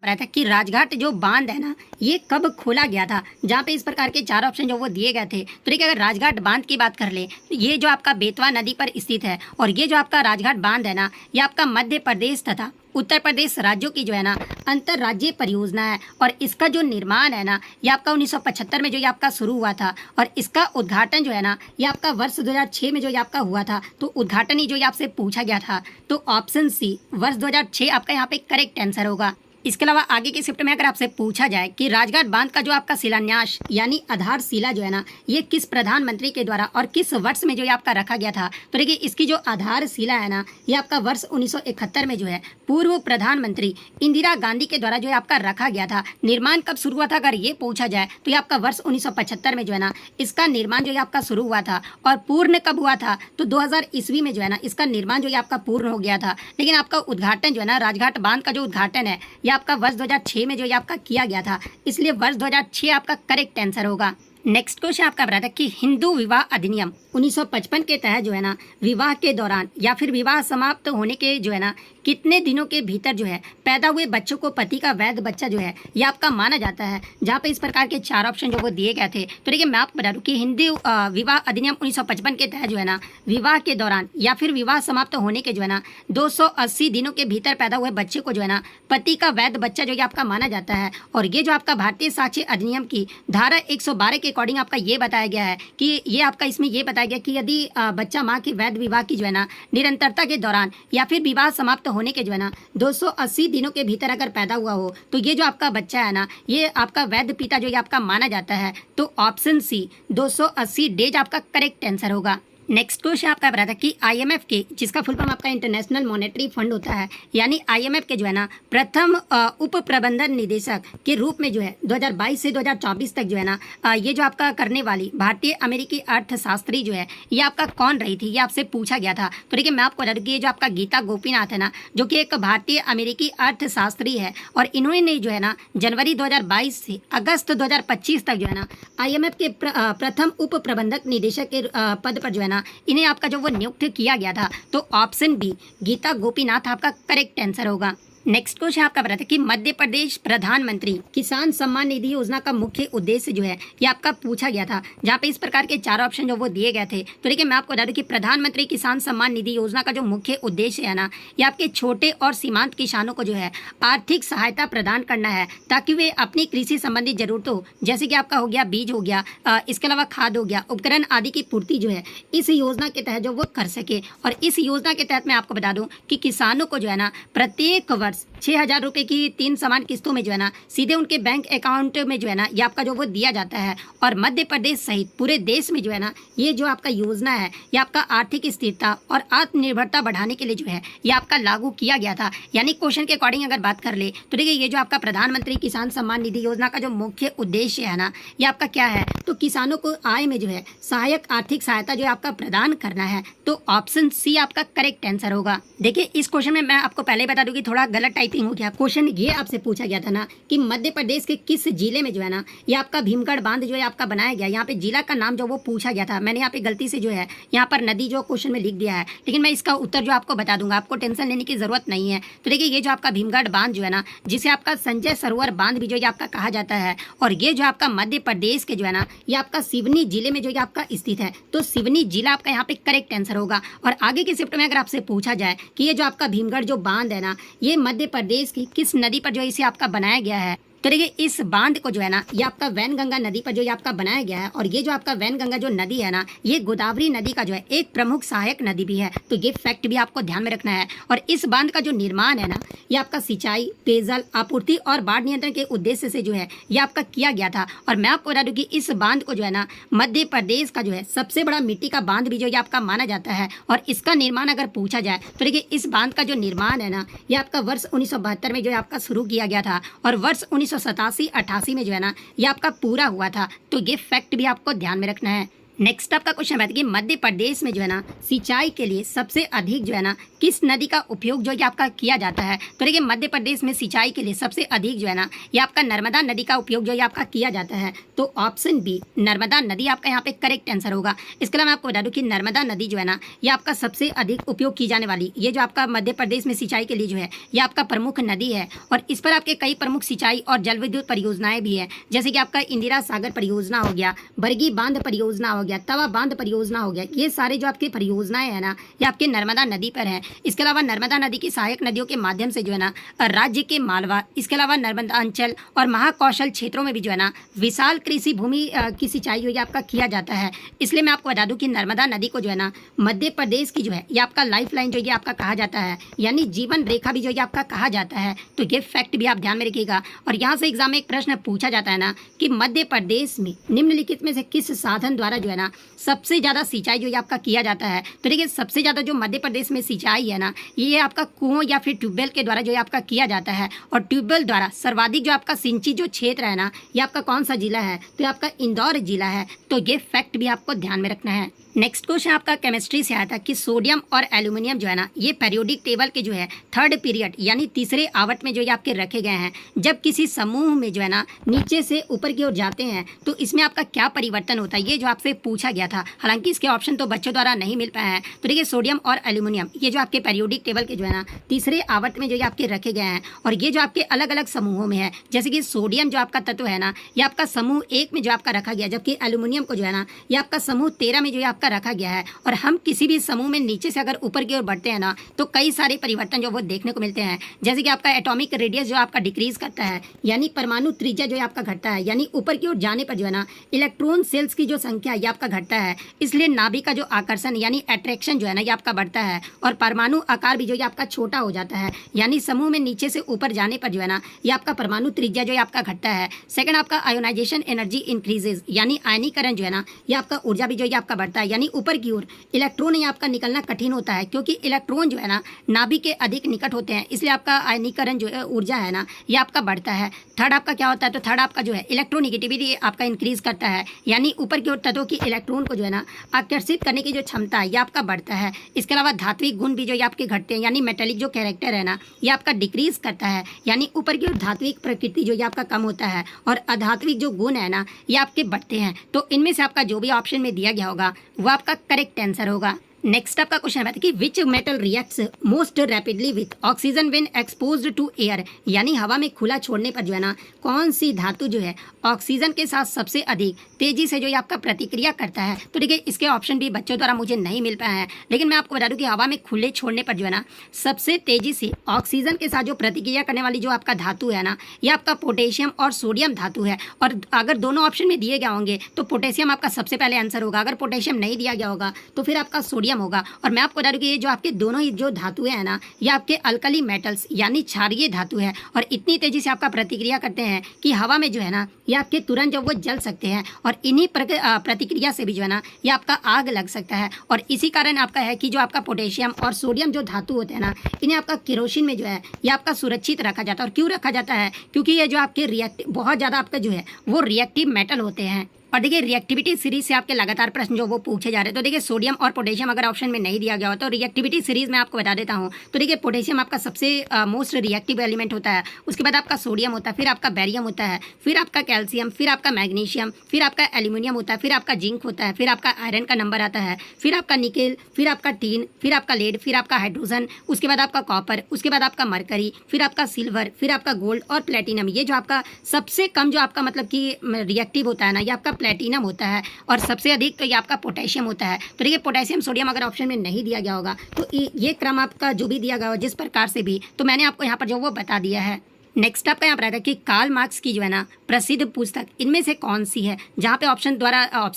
रहा था कि राजघाट जो बांध है ना, ये कब खोला गया था, जहाँ पे इस प्रकार के चार ऑप्शन जो वो दिए गए थे। तो देखिए, अगर राजघाट बांध की बात कर ले तो ये जो आपका बेतवा नदी पर स्थित है और ये जो आपका राजघाट बांध है ना, ये आपका मध्य प्रदेश तथा उत्तर प्रदेश राज्यों की जो है ना अंतर्राज्यीय परियोजना है। और इसका जो निर्माण है ना, ये आपका 1975 में जो ये आपका शुरू हुआ था और इसका उद्घाटन जो है ना, ये आपका वर्ष 2006 में जो ये आपका हुआ था। तो उद्घाटन ही जो ये आपसे पूछा गया था, तो ऑप्शन सी वर्ष 2006 आपका यहाँ पे करेक्ट आंसर होगा। इसके अलावा आगे की शिफ्ट में अगर आपसे पूछा जाए कि राजघाट बांध का जो आपका शिलान्यास यानी आधारशिला जो है ना, ये किस प्रधानमंत्री के द्वारा और किस वर्ष में जो ये आपका रखा गया था, तो देखिए इसकी जो आधारशिला है ना, ये आपका वर्ष 1971 में जो है पूर्व प्रधानमंत्री इंदिरा गांधी के द्वारा जो है आपका रखा गया था। निर्माण कब शुरू हुआ था अगर ये पूछा जाए तो ये आपका वर्ष 1975 में जो है ना इसका निर्माण जो है आपका शुरू हुआ था। और पूर्ण कब हुआ था, तो 2000 ईस्वी में जो है ना इसका निर्माण जो है आपका पूर्ण हो गया था। लेकिन आपका उद्घाटन जो है ना, राजघाट बांध का जो उद्घाटन है आपका वर्ष 2006 में जो ये आपका किया गया था, इसलिए वर्ष 2006 आपका करेक्ट आंसर होगा। नेक्स्ट क्वेश्चन आपका बता था कि हिंदू विवाह अधिनियम 1955 के तहत जो है ना विवाह के दौरान या फिर विवाह समाप्त होने के जो है ना कितने दिनों के भीतर जो है पैदा हुए बच्चों को पति का वैध बच्चा जो है ये आपका माना जाता है, जहाँ पे इस प्रकार के चार ऑप्शन जो वो दिए गए थे। तो देखिए, मैं आपको बता दूं कि हिंदू विवाह अधिनियम 1955 के तहत जो है ना विवाह के दौरान या फिर विवाह समाप्त होने के जो है ना 280 दिनों के भीतर पैदा हुए बच्चे को जो है ना पति का वैध बच्चा जो है आपका माना जाता है। और ये जो आपका भारतीय साक्ष्य अधिनियम की धारा 112 के अकॉर्डिंग आपका ये बताया गया है कि ये आपका इसमें ये बताया गया कि यदि बच्चा माँ की वैध विवाह की जो है ना निरंतरता के दौरान या फिर विवाह समाप्त होने के जो है ना 280 दिनों के भीतर अगर पैदा हुआ हो, तो ये जो आपका बच्चा है ना ये आपका वैध पिता जो ये आपका माना जाता है। तो ऑप्शन सी 280 डेज आपका करेक्ट आंसर होगा। नेक्स्ट क्वेश्चन आपका बता था कि आईएमएफ के, जिसका फुल फॉर्म आपका इंटरनेशनल मॉनेटरी फंड होता है, यानी आईएमएफ के जो है ना प्रथम उप प्रबंधन निदेशक के रूप में जो है 2022 से 2024 तक जो है ना ये जो आपका करने वाली भारतीय अमेरिकी अर्थशास्त्री जो है ये आपका कौन रही थी, ये आपसे पूछा गया था। तो देखिए, मैं आपको बता दूं कि ये जो आपका गीता गोपीनाथ है ना, जो कि एक भारतीय अमेरिकी अर्थशास्त्री है और इन्होंने जो है ना जनवरी 2022 से अगस्त 2025 तक जो है ना आईएमएफ के प्रथम उप प्रबंधक निदेशक के पद पर जो है ना इन्हें आपका जो वो नियुक्त किया गया था। तो ऑप्शन बी गीता गोपीनाथ आपका करेक्ट आंसर होगा। नेक्स्ट क्वेश्चन आपका बता था कि मध्य प्रदेश प्रधानमंत्री किसान सम्मान निधि योजना का मुख्य उद्देश्य जो है ये आपका पूछा गया था, जहाँ पे इस प्रकार के चार ऑप्शन जो वो दिए गए थे। तो देखिए, मैं आपको बता दूं कि प्रधानमंत्री किसान सम्मान निधि योजना का जो मुख्य उद्देश्य है ना, ये आपके छोटे और सीमांत किसानों को जो है आर्थिक सहायता प्रदान करना है, ताकि वे अपनी कृषि संबंधी जरूरतों जैसे कि आपका हो गया बीज हो गया, इसके अलावा खाद हो गया, उपकरण आदि की पूर्ति जो है इस योजना के तहत जो वो कर सके। और इस योजना के तहत मैं आपको बता दूं कि किसानों को जो है ना प्रत्येक वर्ष 6,000 रुपये की 3 समान किस्तों में जो है ना सीधे उनके बैंक अकाउंट में जो है ना ये आपका जो वो दिया जाता है। और मध्य प्रदेश सहित पूरे देश में जो है ना ये जो आपका योजना है ये आपका आर्थिक स्थिरता और आत्मनिर्भरता बढ़ाने के लिए जो है ये आपका लागू किया गया था। यानी क्वेश्चन के अकॉर्डिंग अगर बात कर ले तो देखिए, ये जो आपका प्रधानमंत्री किसान सम्मान निधि योजना का जो मुख्य उद्देश्य है ना ये आपका क्या है, तो किसानों को आय में जो है सहायक आर्थिक सहायता जो है आपका प्रदान करना है। तो ऑप्शन सी आपका करेक्ट आंसर होगा। देखिए, इस क्वेश्चन में मैं आपको पहले बता दूं कि थोड़ा गलत टाइपिंग हो गया। क्वेश्चन ये आपसे पूछा गया था ना कि मध्य प्रदेश के किस जिले में जो है ना ये आपका भीमगढ़ बांध जो है आपका बनाया गया, यहाँ पे जिला का नाम जो वो पूछा गया था। मैंने यहाँ पे गलती से जो है यहाँ पर नदी जो क्वेश्चन में लिख दिया है, लेकिन मैं इसका उत्तर जो आपको बता दूंगा, आपको टेंशन लेने की जरूरत नहीं है। तो देखिए, ये जो आपका भीमगढ़ बांध जो है ना, जिसे आपका संजय सरोवर बांध भी जो है आपका कहा जाता है, और ये जो आपका मध्य प्रदेश के जो है ना ये आपका सिवनी जिले में जो है आपका स्थित है। तो सिवनी जिला आपका यहाँ पे करेक्ट आंसर होगा। और आगे की शिफ्ट में अगर आपसे पूछा जाए कि ये जो आपका भीमगढ़ जो बांध है ना ये मध्य प्रदेश की किस नदी पर जो है इसे आपका बनाया गया है, तो देखिए इस बांध को जो है ना ये आपका वैनगंगा नदी पर जो ये आपका बनाया गया है। और ये जो आपका वैनगंगा जो नदी है ना ये गोदावरी नदी का जो है एक प्रमुख सहायक नदी भी है। तो ये फैक्ट भी आपको ध्यान में रखना है। और इस बांध का जो निर्माण है ना ये आपका सिंचाई, पेयजल आपूर्ति और बाढ़ नियंत्रण के उद्देश्य से जो है ये आपका किया गया था। और मैं आपको बता दूं कि इस बांध को जो है ना मध्य प्रदेश का जो है सबसे बड़ा मिट्टी का बांध भी जो है आपका माना जाता है। और इसका निर्माण अगर पूछा जाए तो देखिए, इस बांध का जो निर्माण है ना ये आपका वर्ष 1972 में जो है आपका शुरू किया गया था और वर्ष 1987-88 में जो है ना ये आपका पूरा हुआ था। तो ये फैक्ट भी आपको ध्यान में रखना है। नेक्स्ट आपका क्वेश्चन है कि मध्य प्रदेश में जो है ना सिंचाई के लिए सबसे अधिक जो है ना किस नदी का उपयोग जो है आपका किया जाता है। तो देखिए मध्य प्रदेश में सिंचाई के लिए सबसे अधिक जो है ना ये आपका नर्मदा नदी का उपयोग जो है आपका किया जाता है। तो ऑप्शन बी नर्मदा नदी आपका यहाँ पे करेक्ट आंसर होगा। इसके अलावा मैं आपको बता दूं कि नर्मदा नदी जो है ना ये आपका सबसे अधिक उपयोग की जाने वाली ये जो आपका मध्य प्रदेश में सिंचाई के लिए जो है ये आपका प्रमुख नदी है और इस पर आपके कई प्रमुख सिंचाई और जल विद्युत परियोजनाएं भी है, जैसे कि आपका इंदिरा सागर परियोजना हो गया, बरगी बांध परियोजना हो गया, तवा बांध परियोजना हो गया। ये सारे जो आपके परियोजनाएं हैं ना ये आपके नर्मदा नदी पर है। इसके अलावा नर्मदा नदी की सहायक नदियों के माध्यम से जो है ना राज्य के मालवा, इसके अलावा नर्मदा अंचल और महाकौशल क्षेत्रों में भी जो है ना विशाल कृषि भूमि की सिंचाई जो है आपका किया जाता है। इसलिए मैं आपको बता दूं कि नर्मदा नदी को जो है ना मध्य प्रदेश की जो है ये आपका लाइफ लाइन जो है आपका कहा जाता है, यानी जीवन रेखा भी जो है आपका कहा जाता है। तो ये फैक्ट भी आप ध्यान में रखिएगा। और यहाँ से एग्जाम में एक प्रश्न पूछा जाता है ना कि मध्य प्रदेश में निम्नलिखित में से किस साधन द्वारा जो है ना सबसे ज़्यादा सिंचाई जो है आपका किया जाता है। तो देखिए सबसे ज़्यादा जो मध्य प्रदेश में सिंचाई है ना ये आपका कुओं या फिर ट्यूबवेल के द्वारा जो है आपका किया जाता है। और ट्यूबवेल द्वारा सर्वाधिक जो आपका सिंचित जो क्षेत्र है ना ये आपका कौन सा जिला है, तो ये आपका इंदौर जिला है। तो ये फैक्ट भी आपको ध्यान में रखना है। नेक्स्ट क्वेश्चन आपका केमिस्ट्री से आया था कि सोडियम और एल्यूमिनियम जो है ना ये पेरियोडिक टेबल के जो है थर्ड पीरियड यानी तीसरे आवट में जो ये आपके रखे गए हैं। जब किसी समूह में जो है ना नीचे से ऊपर की ओर जाते हैं तो इसमें आपका क्या परिवर्तन होता है, ये जो आपसे पूछा गया था। हालांकि इसके ऑप्शन तो बच्चों द्वारा नहीं मिल पाए हैं। तो देखिए सोडियम और एल्यूमिनियम ये जो आपके पेरियोडिक टेबल के जो है ना तीसरे आवट में जो ये आपके रखे गए हैं और ये जो आपके अलग अलग समूहों में है। जैसे कि सोडियम जो आपका तत्व है ना ये आपका समूह 1 में जो आपका रखा गया, जबकि एल्यूमिनियम को जो है ना ये आपका समूह 13 में जो आपका रखा गया है। और हम किसी भी समूह में नीचे से अगर ऊपर की ओर बढ़ते हैं ना तो कई सारे परिवर्तन जो वो देखने को मिलते हैं। जैसे कि आपका एटॉमिक रेडियस जो आपका डिक्रीज करता है, यानी परमाणु त्रिज्या जो है आपका घटता है, यानी ऊपर की ओर जाने पर जो है ना इलेक्ट्रॉन सेल्स की जो संख्या ये आपका घटता है। इसलिए नाभिक का जो आकर्षण यानी अट्रैक्शन जो है ना ये आपका बढ़ता है और परमाणु आकार भी जो है आपका छोटा हो जाता है, यानी समूह में नीचे से ऊपर जाने पर जो है ना ये आपका परमाणु त्रिज्या जो है आपका घटता है। सेकंड आपका आयोनाइजेशन एनर्जी इंक्रीजेज, यानी आयनीकरण जो है ना ये आपका ऊर्जा भी जो है आपका बढ़ता है, यानी ऊपर की ओर इलेक्ट्रॉन ये आपका निकलना कठिन होता है क्योंकि इलेक्ट्रॉन जो है ना नाभिक के अधिक निकट होते हैं, इसलिए आपका आयनीकरण जो है ऊर्जा है ना ये आपका बढ़ता है। थर्ड आपका क्या होता है, तो थर्ड आपका जो है इलेक्ट्रोनिगेटिविटी आपका इंक्रीज करता है, यानी ऊपर की ओर तत्वों की इलेक्ट्रॉन को जो है ना आकर्षित करने की जो क्षमता है ये आपका बढ़ता है। इसके अलावा धात्विक गुण भी जो है आपके घटते हैं, यानी मेटेलिक जो कैरेक्टर है ना ये आपका डिक्रीज करता है, यानी ऊपर की ओर धात्विक प्रकृति जो है आपका कम होता है और अधात्विक जो गुण है ना ये आपके बढ़ते हैं। तो इनमें से आपका जो भी ऑप्शन में दिया गया होगा वो आपका करेक्ट आंसर होगा। नेक्स्ट आपका क्वेश्चन है कि which metal reacts most rapidly with oxygen when exposed to air, यानी हवा में खुला छोड़ने पर जो है ना कौन सी धातु जो है ऑक्सीजन के साथ सबसे अधिक तेजी से जो है आपका प्रतिक्रिया करता है। तो देखिए इसके ऑप्शन भी बच्चों द्वारा मुझे नहीं मिल पाए हैं, लेकिन मैं आपको बता दूं कि हवा में खुले छोड़ने पर जो है ना सबसे तेजी से ऑक्सीजन के साथ जो प्रतिक्रिया करने वाली जो आपका धातु है ना ये आपका पोटेशियम और सोडियम धातु है। और अगर दोनों ऑप्शन में दिए गए होंगे तो पोटेशियम आपका सबसे पहले आंसर होगा, अगर पोटेशियम नहीं दिया गया होगा तो फिर आपका सोडियम होगा। और मैं आपको बता दूं कि ये जो आपके दोनों ही जो धातुएं हैं ना ये आपके अल्कली मेटल्स यानी क्षारीय धातु है और इतनी तेजी से आपका प्रतिक्रिया करते हैं कि हवा में जो है ना ये आपके तुरंत जो वो जल सकते हैं और इन्हीं प्रतिक्रिया से भी जो है ना ये आपका आग लग सकता है। और इसी कारण आपका है कि जो आपका पोटेशियम और सोडियम जो धातु होते हैं ना इन्हें आपका केरोसिन में जो है ये आपका सुरक्षित रखा जाता है। और क्यों रखा जाता है, क्योंकि ये जो आपके रिएक्टिव बहुत ज़्यादा आपका जो है वो रिएक्टिव मेटल होते हैं। और देखिए रिएक्टिविटी सीरीज से आपके लगातार प्रश्न जो वो पूछे जा रहे हैं। तो देखिए सोडियम और पोटेशियम अगर ऑप्शन में नहीं दिया गया हो तो रिएक्टिविटी सीरीज में आपको बता देता हूँ। तो देखिए पोटेशियम आपका सबसे मोस्ट रिएक्टिव एलिमेंट होता है, उसके बाद आपका सोडियम होता है, फिर आपका बेरियम होता है, फिर आपका कैल्शियम, फिर आपका मैग्नीशियम, फिर आपका एल्यूमिनियम होता है, फिर आपका जिंक होता है, फिर आपका आयरन का नंबर आता है, फिर आपका निकेल, फिर आपका टीन, फिर आपका लेड, फिर आपका हाइड्रोजन, उसके बाद आपका कॉपर, उसके बाद आपका मरकरी, फिर आपका सिल्वर, फिर आपका गोल्ड और प्लेटिनम। ये जो आपका सबसे कम जो आपका मतलब कि रिएक्टिव होता है ना ये आपका प्लेटिनम होता है और सबसे अधिक तो ये आपका पोटेशियम होता है। तो देखिए पोटेशियम सोडियम अगर ऑप्शन में नहीं दिया गया होगा तो ये क्रम आपका जो भी दिया गया हो जिस प्रकार से भी, तो मैंने आपको यहाँ पर जो वो बता दिया है। नेक्स्ट आपका यहाँ पर आएगा कि कार्ल मार्क्स की जो है ना प्रसिद्ध पुस्तक इनमें से कौन सी है, जहाँ पे ऑप्शन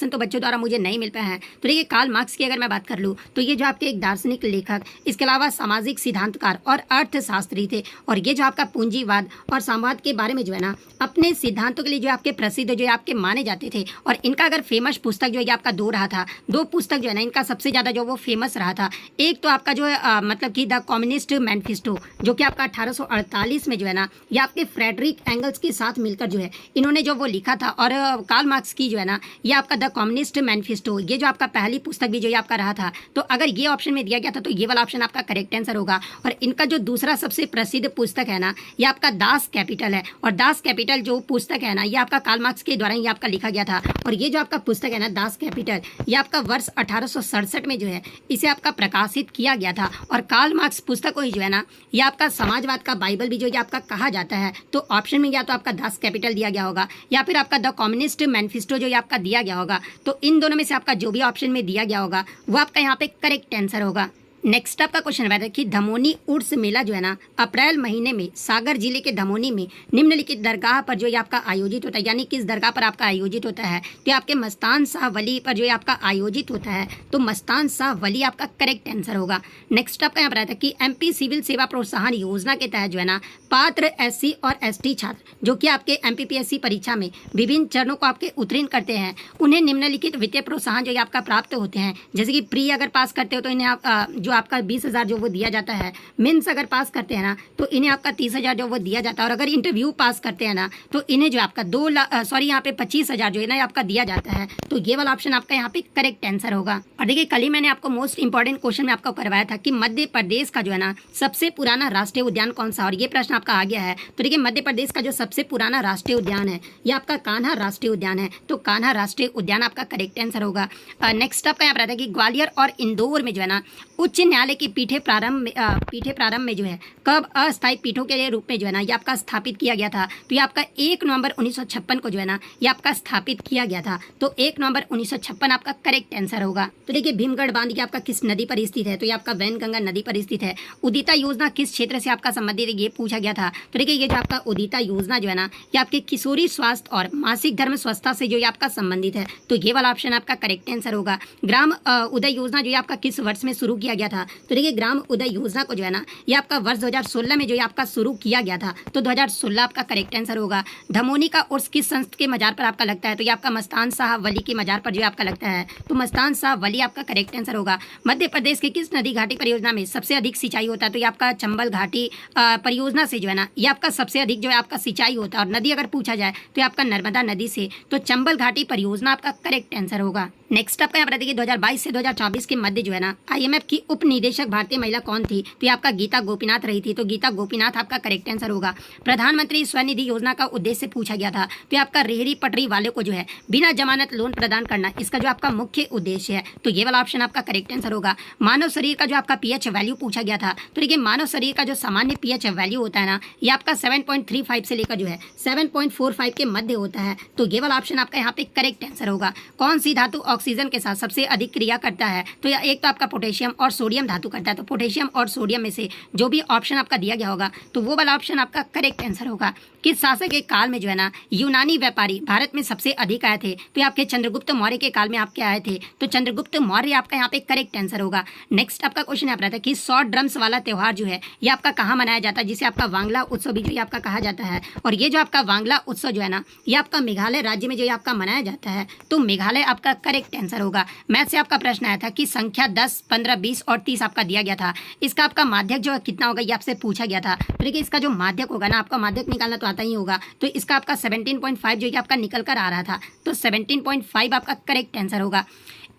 तो बच्चों द्वारा मुझे नहीं मिल पाए हैं। तो देखिए कार्ल मार्क्स की अगर मैं बात कर लूँ तो ये जो आपके एक दार्शनिक लेखक, इसके अलावा सामाजिक सिद्धांतकार और अर्थशास्त्री थे और ये जो आपका पूंजीवाद और साम्यवाद के बारे में जो है ना अपने सिद्धांतों के लिए जो आपके प्रसिद्ध जो आपके माने जाते थे। और इनका अगर फेमस पुस्तक जो है आपका दो पुस्तक जो है ना इनका सबसे ज़्यादा जो वो फेमस रहा था। एक तो आपका जो है मतलब कि द कम्युनिस्ट मैनिफेस्टो जो कि आपका 1848 में जो है ना ये आपके फ्रेडरिक एंगल्स के साथ मिलकर जो है इन्होंने जो वो लिखा था। और कार्ल मार्क्स की जो है ना ये आपका द कम्युनिस्ट मैनिफेस्टो, ये जो आपका पहली पुस्तक भी जो ये आपका रहा था। तो अगर ये ऑप्शन में दिया गया था तो ये वाला ऑप्शन आपका करेक्ट आंसर होगा। और इनका जो दूसरा सबसे प्रसिद्ध पुस्तक है ना ये आपका दास कैपिटल है। और दास कैपिटल जो पुस्तक है ना ये आपका कार्ल मार्क्स के द्वारा ये आपका लिखा गया था। और ये जो आपका पुस्तक है ना दास कैपिटल ये आपका वर्ष 1867 में जो है इसे आपका प्रकाशित किया गया था। और कार्ल मार्क्स पुस्तक को ही जो है ना ये आपका समाजवाद का बाइबल भी जो ये आपका कहा जाता है। तो ऑप्शन में या तो आपका दास कैपिटल दिया गया होगा या फिर आपका द कम्युनिस्ट मैनिफेस्टो जो ये आपका दिया गया होगा। तो इन दोनों में से आपका जो भी ऑप्शन में दिया गया होगा वो आपका यहाँ पे करेक्ट आंसर होगा। नेक्स्ट आपका क्वेश्चन है कि धमोनी उर्स मेला जो है ना अप्रैल महीने में सागर जिले के धमोनी में निम्नलिखित दरगाह पर जो ये आपका आयोजित होता है, यानी किस दरगाह पर आपका आयोजित होता है। तो आपके मस्तान शाह वली पर जो ये आपका आयोजित होता है। तो मस्तान शाह वली आपका करेक्ट आंसर होगा। नेक्स्ट आपका यहाँ पर आता है कि एमपी सिविल सेवा प्रोत्साहन योजना के तहत जो है ना पात्र एससी और एसटी छात्र जो कि आपके एमपीपीएससी परीक्षा में विभिन्न चरणों को आपके उत्तीर्ण करते हैं उन्हें निम्नलिखित वित्तीय प्रोत्साहन जो ये आपका प्राप्त होते हैं। जैसे कि प्री अगर पास करते हो तो इन्हें आप जो आपका 20,000 जो वो दिया जाता है। मेंस अगर पास करते हैं ना तो इन्हें आपका 30,000 जो वो दिया जाता है। और अगर इंटरव्यू पास करते हैं ना तो इन्हें जो आपका 2 लाख यहाँ पे 25,000 जो है ना आपका दिया जाता है। तो ये वाला ऑप्शन आपका यहाँ पे करेक्ट आंसर होगा। और देखिए कल ही मैंने आपको मोस्ट इंपॉर्टेंट क्वेश्चन में आपको करवाया था कि मध्य प्रदेश का जो है ना सबसे पुराना राष्ट्रीय उद्यान कौन सा। और ये प्रश्न आपका आ गया है। तो देखिए मध्य प्रदेश का जो सबसे पुराना राष्ट्रीय उद्यान है ये आपका कान्हा राष्ट्रीय उद्यान है। तो कान्हा राष्ट्रीय उद्यान आपका करेक्ट आंसर होगा। नेक्स्ट आपका यहाँ पर आता है कि ग्वालियर और इंदौर में जो है ना उच्च न्यायालय की पीठे प्रारंभ में जो है कब अस्थायी पीठों के रूप में जो है ना ये आपका स्थापित किया गया था। तो ये आपका 1 नवंबर 1956 को जो है ना ये आपका स्थापित किया गया था। तो 1 नवंबर 1956 आपका करेक्ट आंसर होगा। तो देखिए भीमगढ़ बांध ये आपका किस नदी पर स्थित है। तो ये आपका वैनगंगा नदी पर स्थित है। उदिता योजना किस क्षेत्र से आपका संबंधित है ये पूछा गया था। तो देखिए ये जो आपका उदिता योजना जो है ना ये आपके किशोरी स्वास्थ्य और मासिक धर्म स्वच्छता से जो ये आपका संबंधित है। तो ये वाला ऑप्शन आपका करेक्ट आंसर होगा। ग्राम उदय योजना जो ये आपका किस वर्ष में शुरू किया गया था। तो देखिए ग्राम उदय योजना को जो है ना ये आपका वर्ष 2016 में जो ये आपका शुरू किया गया था। तो 2016 आपका करेक्ट आंसर होगा। धमोनी का उर्स किस संत के मजार पर आपका लगता है। तो ये आपका मस्तान शाह वली के मजार पर जो आपका लगता है। तो मस्तान शाह वली आपका करेक्ट आंसर होगा। मध्य प्रदेश के किस नदी घाटी परियोजना में सबसे अधिक सिंचाई होता है। तो ये आपका चंबल घाटी परियोजना से जो है ना ये आपका सबसे अधिक जो है आपका सिंचाई होता है। और नदी अगर पूछा जाए तो ये आपका नर्मदा नदी से। तो चंबल घाटी परियोजना आपका करेक्ट आंसर होगा। नेक्स्ट आपका यहाँ पर देखिए 2022 से 2024 के मध्य जो है ना IMF की उप निदेशक भारतीय महिला कौन थी। तो ये आपका गीता गोपीनाथ रही थी। तो गीता गोपीनाथ आपका करेक्ट आंसर होगा। प्रधानमंत्री स्वनिधि योजना का उद्देश्य पूछा गया था। तो ये आपका रेहड़ी पटरी वाले को जो है बिना जमानत लोन प्रदान करना इसका जो आपका मुख्य उद्देश्य है। तो ये वाला ऑप्शन आपका करेक्ट आंसर होगा। मानव शरीर का जो आपका pH वैल्यू पूछा गया था। तो देखिए मानव शरीर का जो सामान्य pH वैल्यू होता है ना ये आपका 7.35 से लेकर जो है 7.45 के मध्य होता है। तो ये वाला ऑप्शन आपका यहाँ पे करेक्ट आंसर होगा। कौन सी धातु ऑक्सीजन के साथ सबसे अधिक क्रिया करता है। तो एक तो आपका पोटेशियम और सोडियम धातु करता है। तो पोटेशियम और सोडियम में से जो भी ऑप्शन आपका दिया गया होगा तो वो वाला ऑप्शन आपका करेक्ट आंसर होगा। किस शासक के काल में जो है ना यूनानी व्यापारी भारत में सबसे अधिक आए थे। तो ये आपके चंद्रगुप्त मौर्य के काल में आपके आए थे। तो चंद्रगुप्त मौर्य आपका यहाँ पे करेक्ट आंसर होगा। नेक्स्ट आपका क्वेश्चन यहाँ पर आता है कि 100 ड्रम्स वाला त्यौहार जो है ये आपका कहाँ मनाया जाता है, जिसे आपका वांगला उत्सव भी जो ये आपका कहा जाता है। और ये जो आपका वांगला उत्सव जो है ना ये आपका मेघालय राज्य में जो ये आपका मनाया जाता है। तो मेघालय आपका करेक्ट आंसर होगा। मैथ से आपका प्रश्न आया था कि संख्या 10, 15, 20 और 30 आपका दिया गया था। इसका आपका माध्यक जो है कितना होगा ये आपसे पूछा गया था। तो देखिए इसका जो माध्यक होगा ना आपका माध्यक निकालना तो आता ही होगा। तो इसका आपका 17.5 जो ये आपका निकल कर आ रहा था। तो 17.5 आपका करेक्ट आंसर होगा।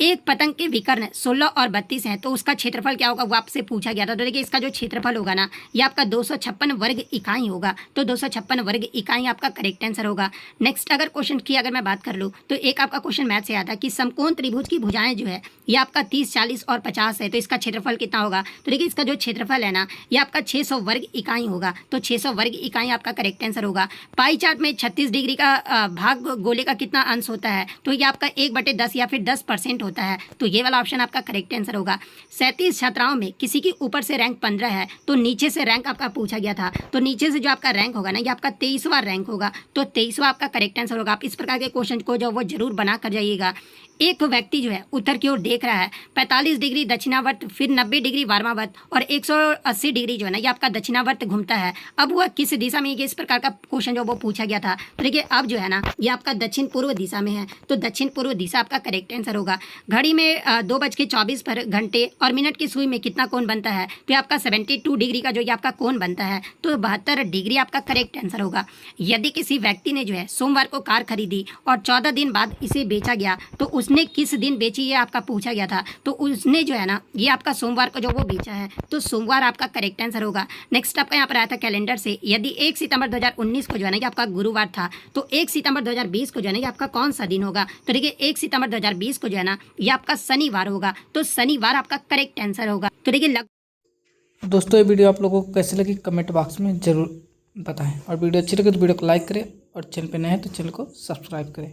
एक पतंग के विकर्ण 16 और 32 हैं तो उसका क्षेत्रफल क्या होगा वो आपसे पूछा गया था। तो देखिए इसका जो क्षेत्रफल होगा ना ये आपका 256 वर्ग इकाई होगा। तो 256 वर्ग इकाई आपका करेक्ट आंसर होगा। नेक्स्ट अगर क्वेश्चन की अगर मैं बात कर लूँ तो एक आपका क्वेश्चन मैथ से आया था कि समकोण त्रिभुज की भुजाएं जो है ये आपका 30, 40 और 50 है। तो इसका क्षेत्रफल कितना होगा। तो देखिए इसका जो क्षेत्रफल है ना ये आपका 600 वर्ग इकाई होगा। तो 600 वर्ग इकाई आपका करेक्ट आंसर होगा। पाई चार्ट में 36 डिग्री का भाग गोले का कितना अंश होता है। तो ये आपका 1/10 या फिर 10% होता है। तो ये वाला ऑप्शन आपका करेक्ट आंसर होगा। 37 छात्राओं में किसी की ऊपर से रैंक 15 है तो नीचे से रैंक आपका पूछा गया था। तो नीचे से जो आपका रैंक होगा ना ये आपका 23वां रैंक होगा। तो 23वां आपका करेक्ट आंसर होगा। आप इस प्रकार के क्वेश्चन को जो वो जरूर बना कर जाइएगा। एक व्यक्ति जो है उत्तर की ओर देख रहा है, 45 डिग्री दक्षिणावर्त, फिर 90 डिग्री वामावर्त और 180 डिग्री जो है ना ये आपका दक्षिणावर्त घूमता है। अब वह किस दिशा में, ये इस प्रकार का क्वेश्चन जो वो पूछा गया था। तो देखिए अब जो है ना ये आपका दक्षिण पूर्व दिशा में है। तो दक्षिण पूर्व दिशा आपका करेक्ट आंसर होगा। घड़ी में 2:24 पर घंटे और मिनट की सुई में कितना कोण बनता है, तो ये आपका 72 डिग्री का जो ये आपका कोण बनता है, तो 72 डिग्री आपका करेक्ट आंसर होगा। यदि किसी व्यक्ति ने जो है सोमवार को कार खरीदी और 14 दिन बाद इसे बेचा गया, तो उसने किस दिन बेची ये आपका पूछा गया था, तो उसने जो है ना ये आपका सोमवार को जो वो बेचा है, तो सोमवार आपका करेक्ट आंसर होगा। नेक्स्ट आपका यहाँ पर आया था कैलेंडर से, यदि 1 सितंबर 2019 को जो है ना कि आपका गुरुवार था, तो 1 सितंबर 2020 को जो है ना कि आपका कौन सा दिन होगा, तो देखिए 1 सितंबर 2020 को जो है ना ये आपका शनिवार होगा, तो शनिवार आपका करेक्ट आंसर होगा। तो देखिए दोस्तों, ये वीडियो आप लोगों को कैसे लगी कमेंट बॉक्स में ज़रूर बताएं, और वीडियो अच्छी लगे तो वीडियो को लाइक करें, और चैनल पे नए हैं तो चैनल को सब्सक्राइब करें।